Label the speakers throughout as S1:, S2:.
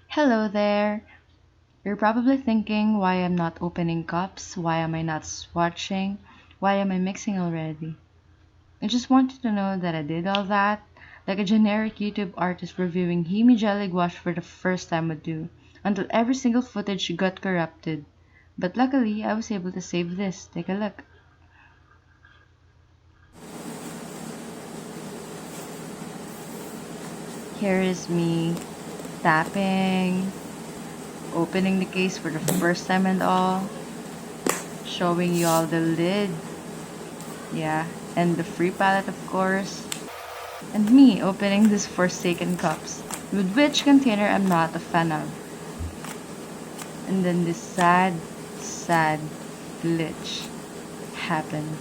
S1: Hello there. You're probably thinking why I'm not opening cups, why am I not swatching, why am I mixing already? I just want you to know that I did all that, like a generic YouTube artist reviewing Himi-Miya Gouache for the first time would do, until every single footage got corrupted. But luckily, I was able to save this. Take a look. Here is me tapping, opening the case for the first time and all, showing you all the lid. Yeah, and the free palette, of course. And me opening these forsaken cups, with which container I'm not a fan of. And then this sad glitch happened.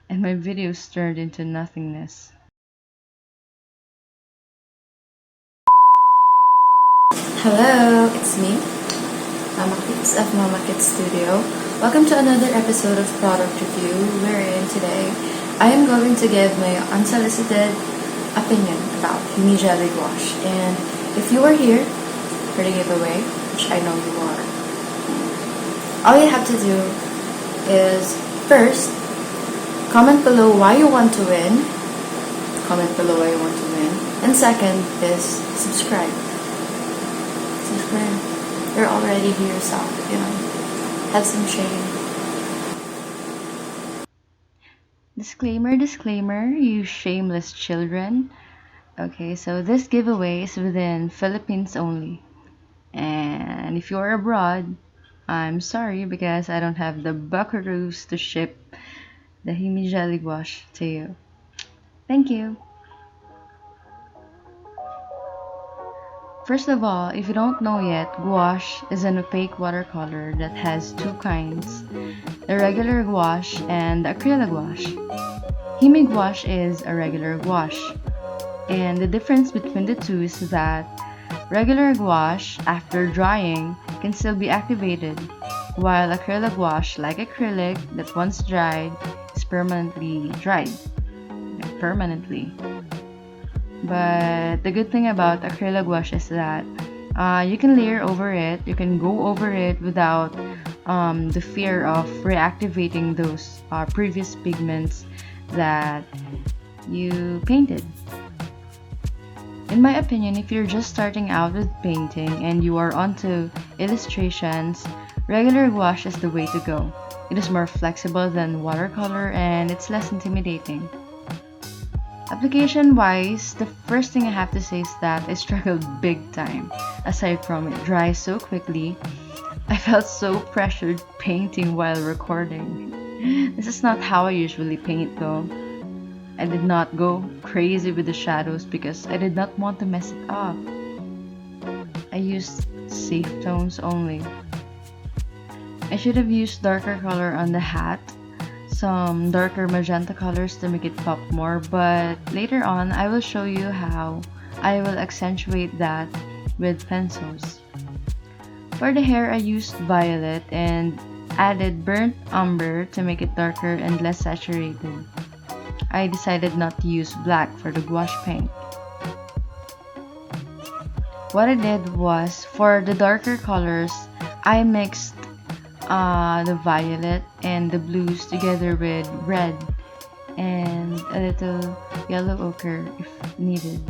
S1: And my videos turned into nothingness.
S2: Hello, it's me, Mama Kids of Mama Kids Studio. Welcome to another episode of Product Review, wherein today I am going to give my unsolicited opinion about Himi-Miya Gouache. And if you are here for the giveaway, which I know you are, all you have to do is first comment below why you want to win. Comment below why you want to win. And second is subscribe. You're already here, so have some shame.
S1: Disclaimer, you shameless children. Okay, so this giveaway is within Philippines only. And if you're abroad, I'm sorry because I don't have the buckaroos to ship the Himi-Miya Gouache to you. Thank you. First of all, if you don't know yet, gouache is an opaque watercolor that has two kinds, the regular gouache and the acrylic gouache. Himi gouache is a regular gouache, and the difference between the two is that regular gouache, after drying, can still be activated, while acrylic gouache, like acrylic that once dried, is permanently dried. Permanently. But the good thing about acrylic gouache is that you can layer over it, you can go over it without the fear of reactivating those previous pigments that you painted. In my opinion, if you're just starting out with painting and you are onto illustrations, regular gouache is the way to go. It is more flexible than watercolor and it's less intimidating. Application-wise, the first thing I have to say is that I struggled big time. Aside from it dries so quickly, I felt so pressured painting while recording. This is not how I usually paint though. I did not go crazy with the shadows because I did not want to mess it up. I used safe tones only. I should have used darker color on the hat, some darker magenta colors to make it pop more, but later on I will show you how I will accentuate that with pencils. For the hair, I used violet and added burnt umber to make it darker and less saturated. I decided not to use black for the gouache paint. What I did was, for the darker colors, I mixed the violet and the blues together with red and a little yellow ochre if needed.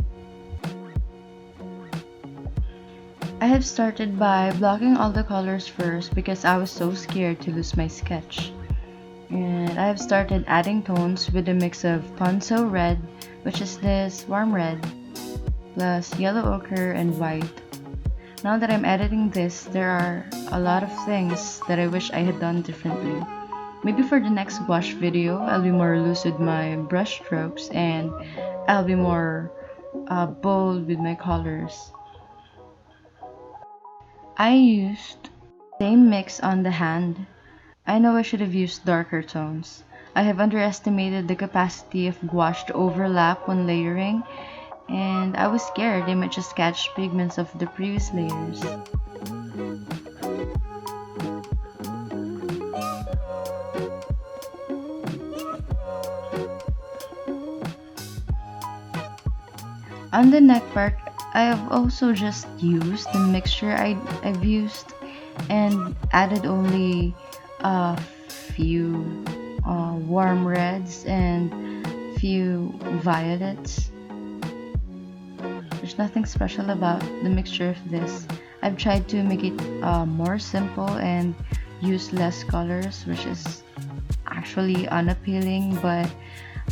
S1: I have started by blocking all the colors first because I was so scared to lose my sketch. And I have started adding tones with a mix of Ponzo red, which is this warm red, plus yellow ochre and white. Now that I'm editing this, there are a lot of things that I wish I had done differently. Maybe for the next gouache video, I'll be more loose with my brush strokes and I'll be more bold with my colors. I used same mix on the hand. I know I should have used darker tones. I have underestimated the capacity of gouache to overlap when layering, and I was scared they might just catch pigments of the previous layers. On the neck part, I have also just used the mixture I've used and added only a few warm reds and few violets. There's nothing special about the mixture of this. I've tried to make it more simple and use less colors, which is actually unappealing, but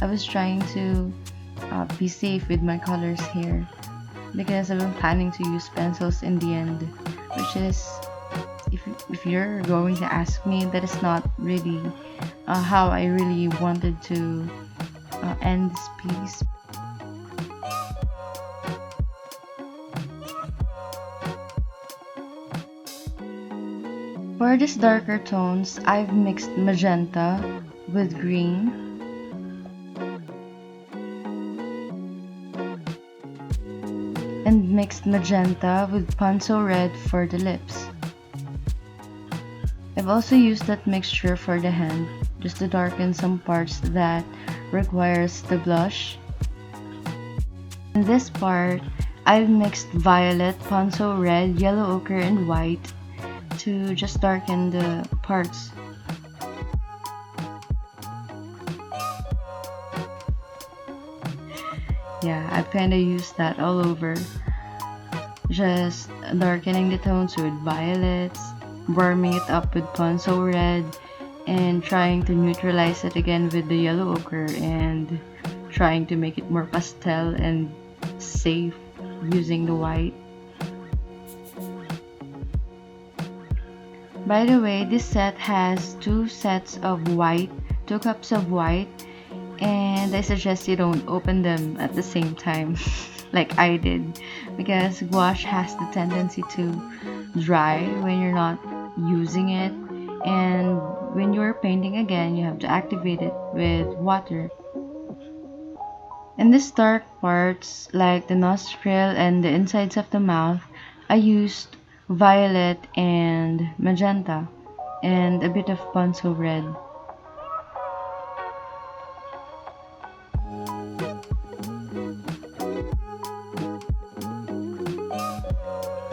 S1: I was trying to be safe with my colors here because I've been planning to use pencils in the end, which is, if you're going to ask me, that is not really how I really wanted to end this piece. For these darker tones, I've mixed magenta with green and mixed magenta with Ponzo red for the lips. I've also used that mixture for the hand, just to darken some parts that requires the blush. In this part, I've mixed violet, Ponzo red, yellow ochre, and white to just darken the parts. Yeah, I've kinda used that all over. Just darkening the tones with violets, warming it up with Ponzo red, and trying to neutralize it again with the yellow ochre, and trying to make it more pastel and safe using the white. By the way, this set has two cups of white, and I suggest you don't open them at the same time like I did, because gouache has the tendency to dry when you're not using it, and when you're painting again, you have to activate it with water. In these dark parts, like the nostril and the insides of the mouth, I used violet and magenta and a bit of Ponzo red.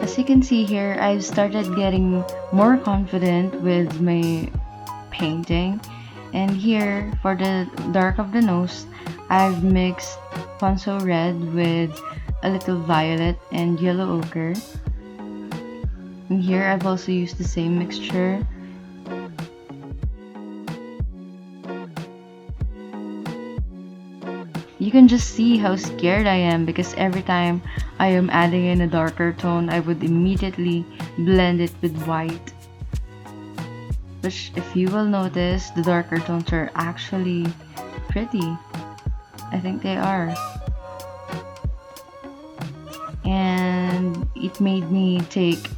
S1: As you can see here, I've started getting more confident with my painting, and here for the dark of the nose, I've mixed Ponzo red with a little violet and yellow ochre. And here I've also used the same mixture. You can just see how scared I am, because every time I am adding in a darker tone, I would immediately blend it with white. Which, if you will notice, the darker tones are actually pretty. I think they are. And it made me take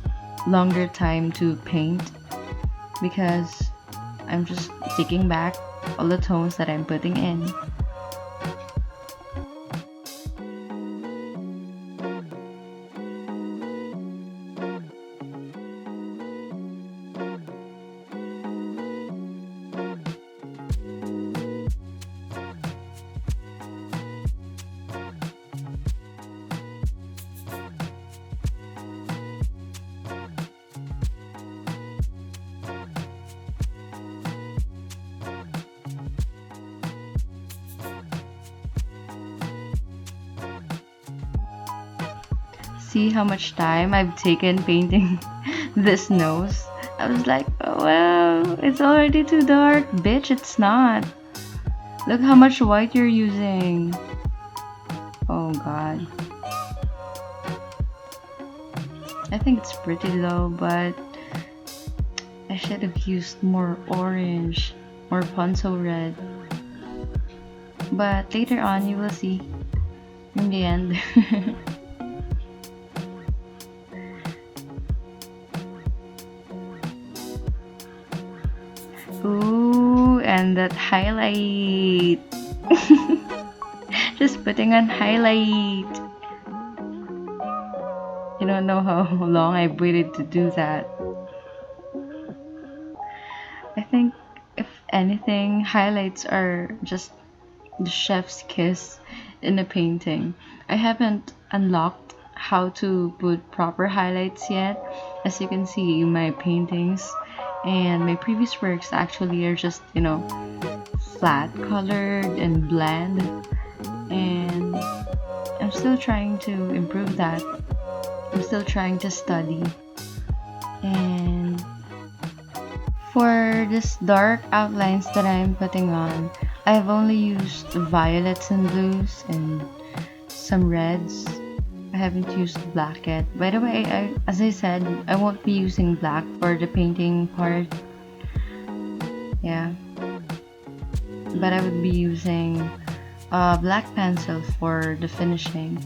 S1: longer time to paint because I'm just taking back all the tones that I'm putting in. See how much time I've taken painting this nose? I was like, oh, well, it's already too dark. Bitch, it's not. Look how much white you're using. Oh god. I think it's pretty though, but I should have used more orange, more Ponzo red. But later on, you will see in the end. Ooh, and that highlight. Just putting on highlight. You don't know how long I've waited to do that. I think, if anything, highlights are just the chef's kiss in a painting. I haven't unlocked how to put proper highlights yet. As you can see, my paintings and my previous works actually are just, flat colored and bland. And I'm still trying to improve that. I'm still trying to study. And for this dark outlines that I'm putting on, I've only used violets and blues and some reds. I haven't used black yet. By the way, as I said, I won't be using black for the painting part. Yeah. But I would be using a black pencil for the finishing.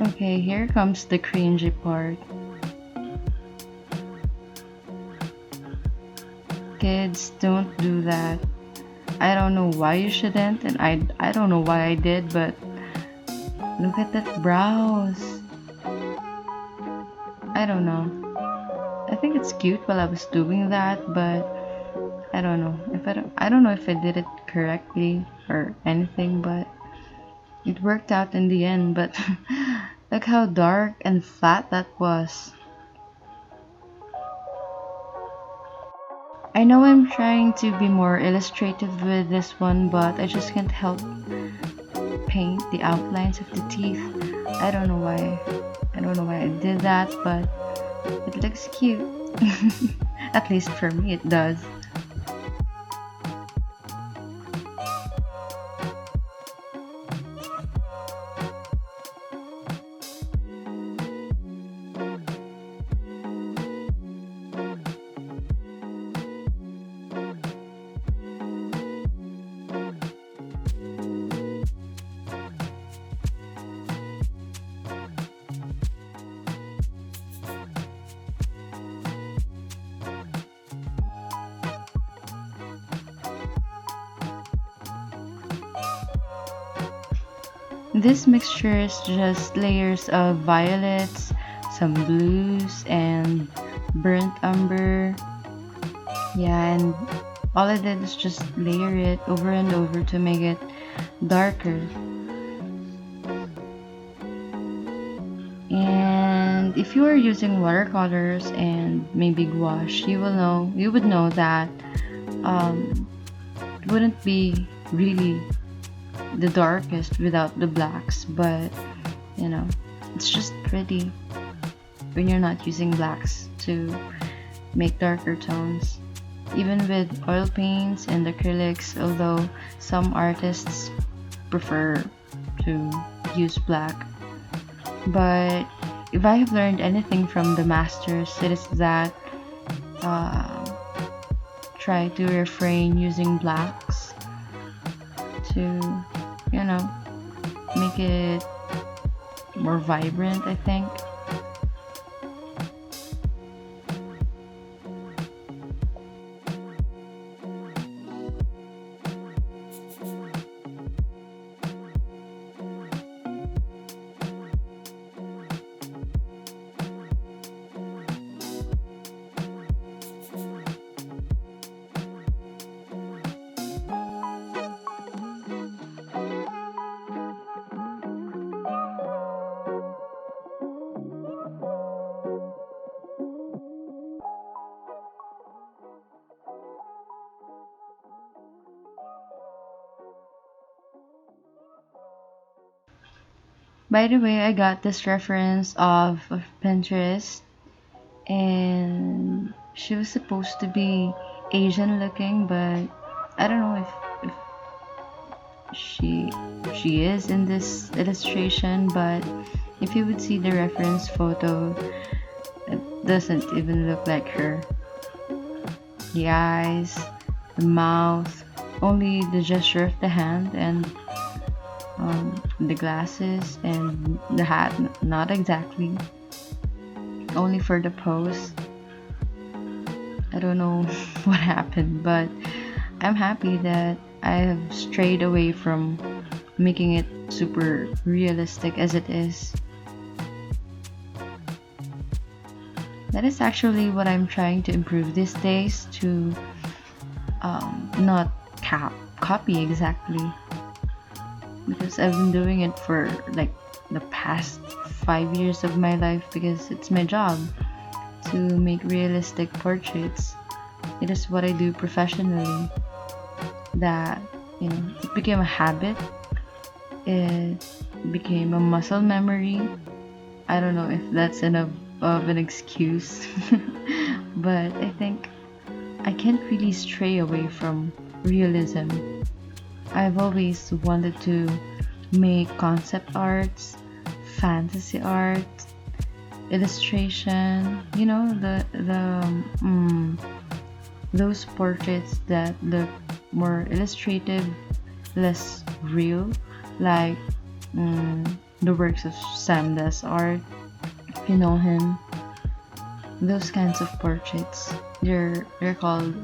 S1: Okay, here comes the cringy part. Kids, don't do that. I don't know why you shouldn't, and I don't know why I did, but look at that brows. I don't know. I think it's cute while I was doing that, but I don't know I don't know if I did it correctly or anything, but it worked out in the end. But look how dark and flat that was. I know I'm trying to be more illustrative with this one, but I just can't help paint the outlines of the teeth. I don't know why. I don't know why I did that, but it looks cute. At least for me, it does. This mixture is just layers of violets, some blues, and burnt umber. Yeah, and all I did is just layer it over and over to make it darker. And if you are using watercolors and maybe gouache, you would know that it wouldn't be really the darkest without the blacks, but it's just pretty when you're not using blacks to make darker tones. Even with oil paints and acrylics, although some artists prefer to use black, but if I have learned anything from the masters, it is that try to refrain using blacks to make it more vibrant, I think. By the way, I got this reference of Pinterest, and she was supposed to be Asian looking, but I don't know if she is in this illustration. But if you would see the reference photo, it doesn't even look like her. The eyes, the mouth, only the gesture of the hand, and the glasses and the hat, not exactly, only for the pose. I don't know what happened, but I'm happy that I have strayed away from making it super realistic as it is. That is actually what I'm trying to improve these days, to not copy exactly, because I've been doing it for like the past 5 years of my life, because it's my job to make realistic portraits. It is what I do professionally. That, it became a habit. It became a muscle memory. I don't know if that's enough of an excuse, but I think I can't really stray away from realism. I've always wanted to make concept arts, fantasy art, illustration. Those portraits that look more illustrative, less real, like the works of Sam Das art. If you know him, those kinds of portraits. They're called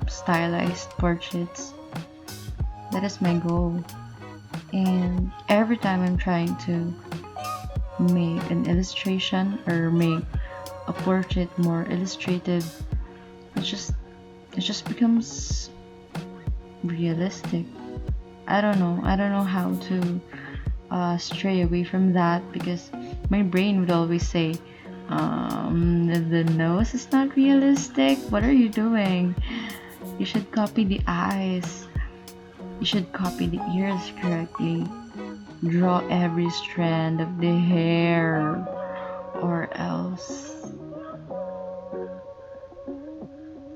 S1: stylized portraits. That is my goal. And every time I'm trying to make an illustration or make a portrait more illustrative, it just becomes realistic. I don't know how to stray away from that, because my brain would always say, the nose is not realistic. What are you doing? You should copy the eyes. You should copy the ears correctly. Draw every strand of the hair, or else.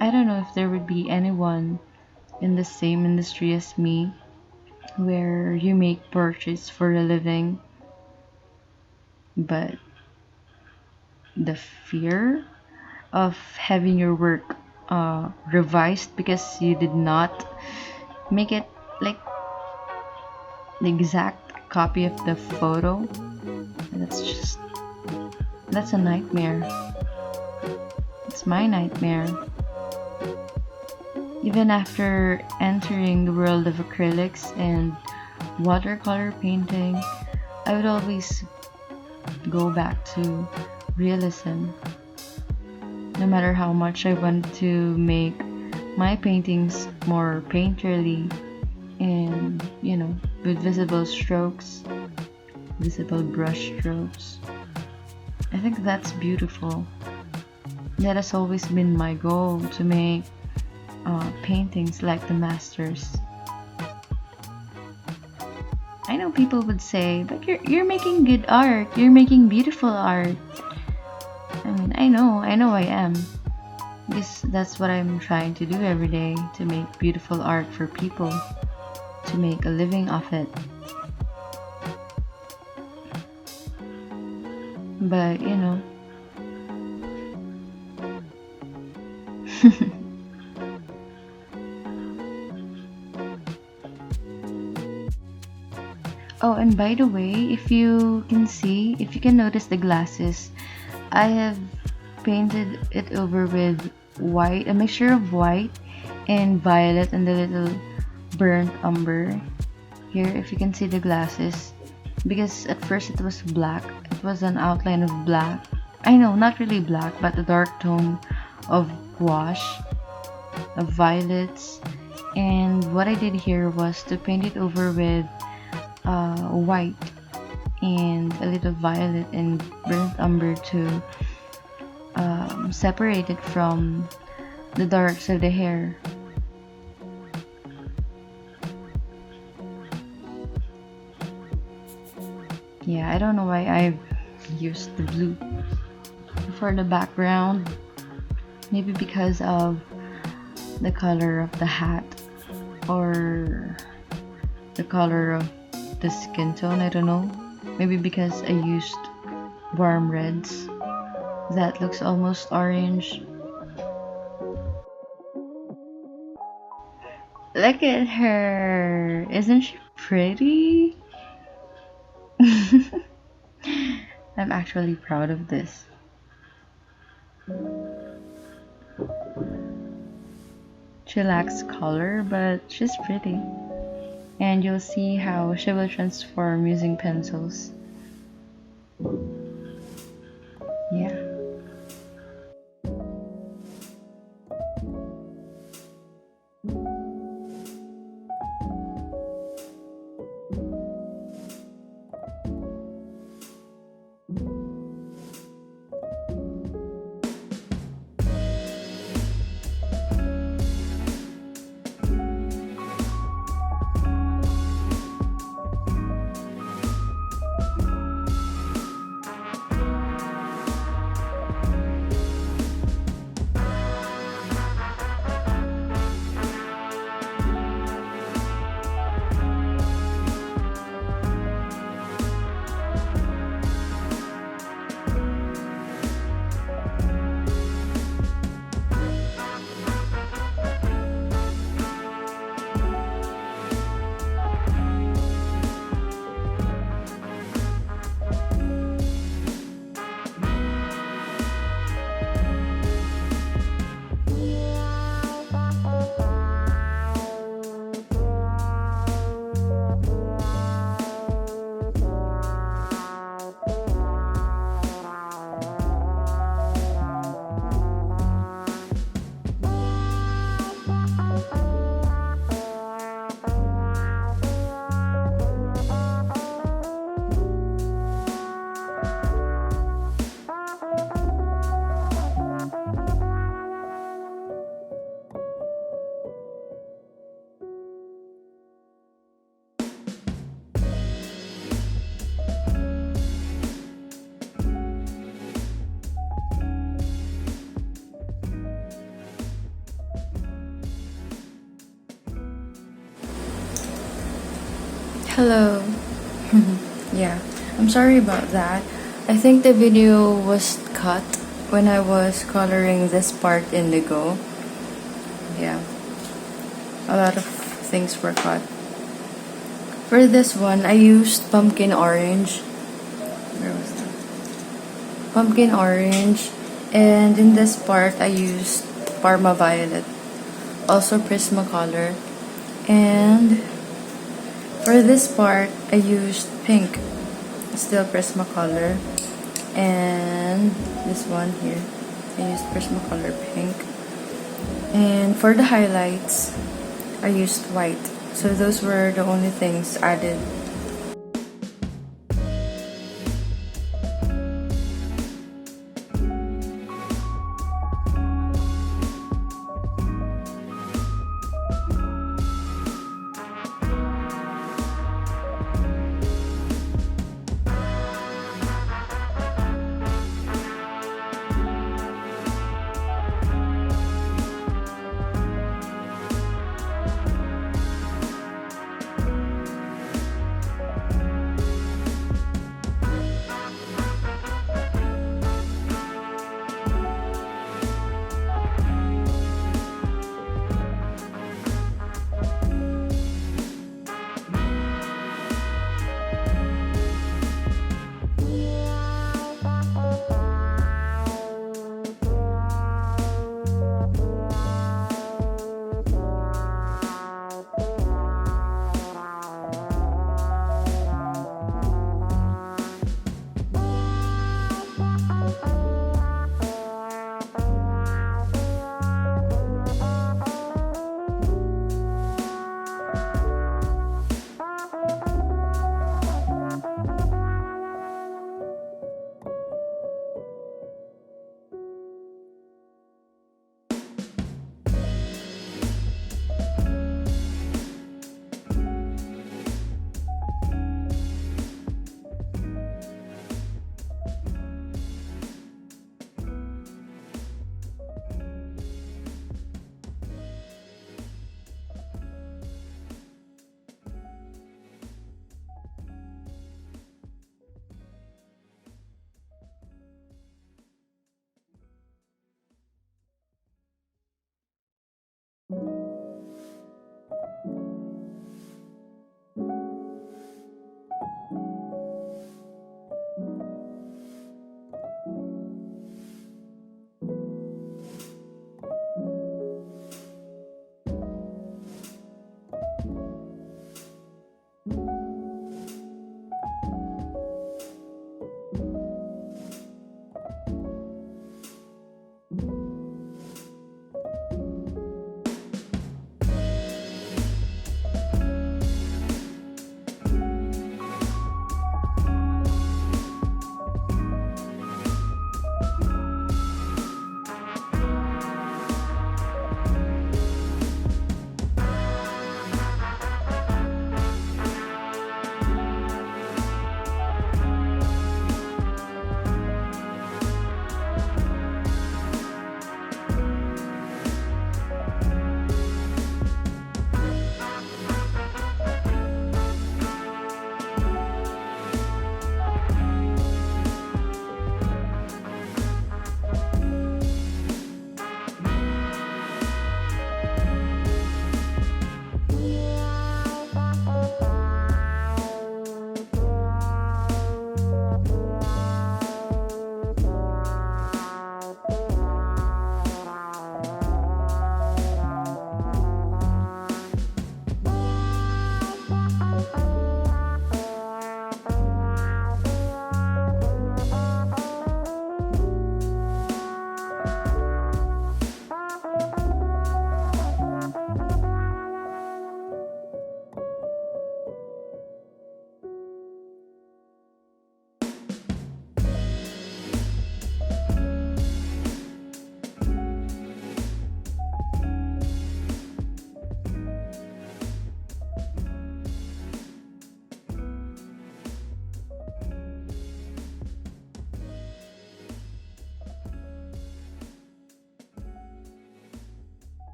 S1: I don't know if there would be anyone in the same industry as me, where you make portraits for a living, but the fear of having your work revised because you did not make it like the exact copy of the photo, that's a nightmare. It's my nightmare. Even after entering the world of acrylics and watercolor painting, I would always go back to realism. No matter how much I want to make my paintings more painterly and, with visible strokes, visible brush strokes. I think that's beautiful. That has always been my goal, to make paintings like the masters. I know people would say, but you're making good art. You're making beautiful art. I mean, I know I am. Because that's what I'm trying to do every day, to make beautiful art for people, to make a living off it. But, oh, and by the way, if you can notice the glasses, I have painted it over with white, a mixture of white and violet, and the little burnt umber. Here, if you can see the glasses, because at first it was black. It was an outline of black. I know, not really black, but a dark tone of gouache, of violets. And what I did here was to paint it over with white and a little violet and burnt umber to separate it from the darks of the hair. Yeah, I don't know why I used the blue for the background. Maybe because of the color of the hat or the color of the skin tone. I don't know. Maybe because I used warm reds. That looks almost orange. Look at her. Isn't she pretty? I'm actually proud of this. She lacks color, but she's pretty. And you'll see how she will transform using pencils. Yeah.
S2: Hello. Yeah, I'm sorry about that. I think the video was cut when I was coloring this part indigo. Yeah, a lot of things were cut. For this one, I used pumpkin orange. Where was that? Pumpkin orange. And in this part, I used Parma Violet. Also Prismacolor. And for this part, I used pink. Still Prismacolor. And this one here, I used Prismacolor pink. And for the highlights, I used white. So those were the only things added.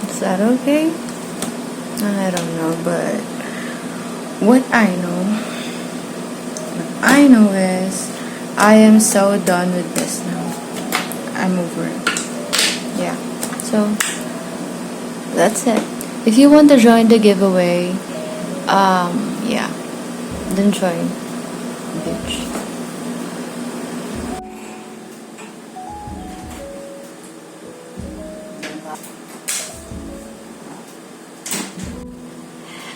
S2: Is that okay? I don't know, but what I know is I am so done with this now. I'm over it. Yeah. So that's it. If you want to join the giveaway, yeah, then join, bitch.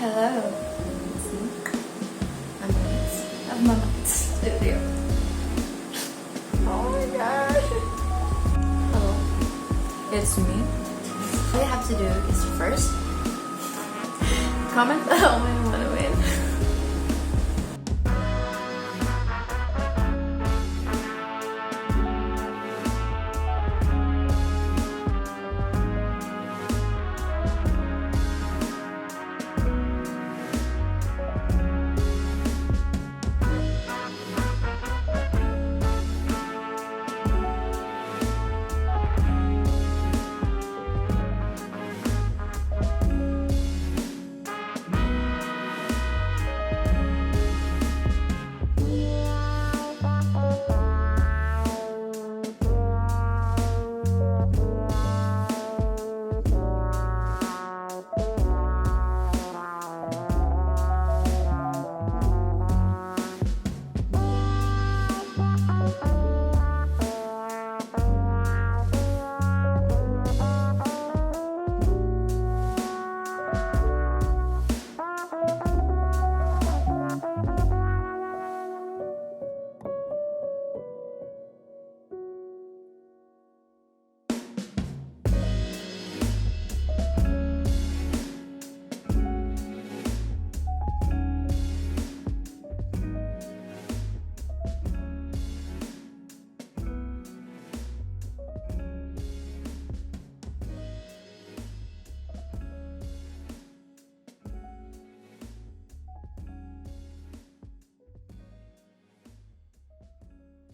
S2: Hello. I'm Mama's studio. Oh my gosh. Hello. It's me. All you have to do is first comment. Oh my god.